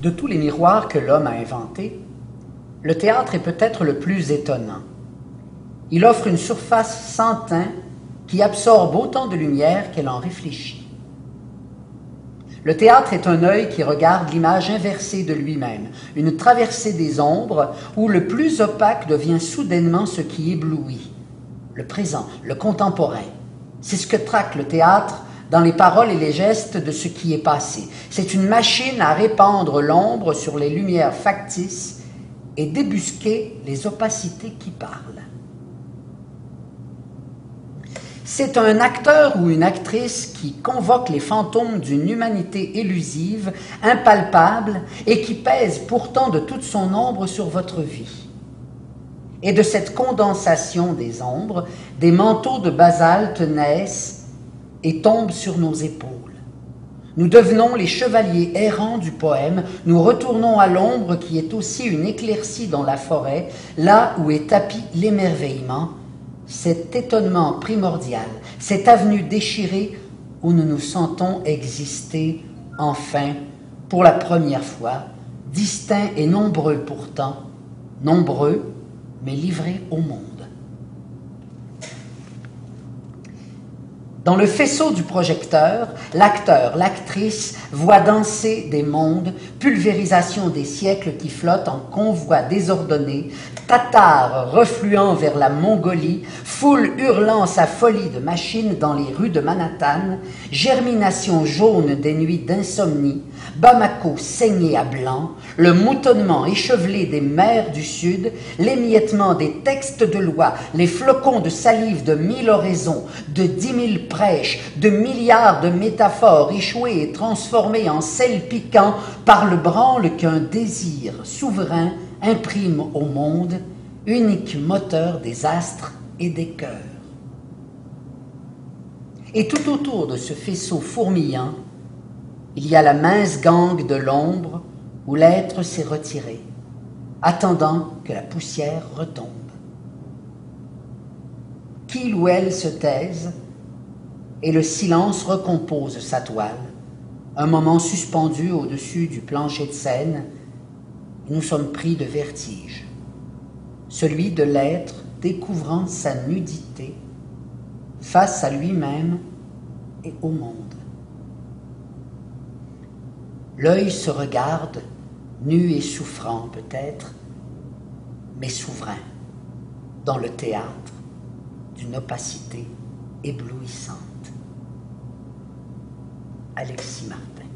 De tous les miroirs que l'homme a inventés, le théâtre est peut-être le plus étonnant. Il offre une surface sans teint qui absorbe autant de lumière qu'elle en réfléchit. Le théâtre est un œil qui regarde l'image inversée de lui-même, une traversée des ombres où le plus opaque devient soudainement ce qui éblouit, le présent, le contemporain. C'est ce que traque le théâtre dans les paroles et les gestes de ce qui est passé. C'est une machine à répandre l'ombre sur les lumières factices et débusquer les opacités qui parlent. C'est un acteur ou une actrice qui convoque les fantômes d'une humanité élusive, impalpable, et qui pèse pourtant de toute son ombre sur votre vie. Et de cette condensation des ombres, des manteaux de basalte naissent et tombent sur nos épaules. Nous devenons les chevaliers errants du poème, nous retournons à l'ombre qui est aussi une éclaircie dans la forêt, là où est tapi l'émerveillement, cet étonnement primordial, cette avenue déchirée où nous nous sentons exister enfin, pour la première fois, distincts et nombreux pourtant, nombreux mais livrés au monde. Dans le faisceau du projecteur, l'acteur, l'actrice voit danser des mondes, pulvérisation des siècles qui flottent en convoi désordonné, tatars refluant vers la Mongolie, foule hurlant sa folie de machines dans les rues de Manhattan, germination jaune des nuits d'insomnie, Bamako saigné à blanc, le moutonnement échevelé des mers du Sud, l'émiettement des textes de loi, les flocons de salive de 1000 oraisons, de 10 000 prêches, de milliards de métaphores échouées et transformées en sel piquant par le branle qu'un désir souverain imprime au monde, unique moteur des astres et des cœurs. Et tout autour de ce faisceau fourmillant, il y a la mince gangue de l'ombre où l'être s'est retiré, attendant que la poussière retombe. Qu'il ou elle se taise, et le silence recompose sa toile, un moment suspendu au-dessus du plancher de scène, et nous sommes pris de vertige, celui de l'être découvrant sa nudité face à lui-même et au monde. L'œil se regarde, nu et souffrant peut-être, mais souverain, dans le théâtre d'une opacité éblouissante. Alexis Martin.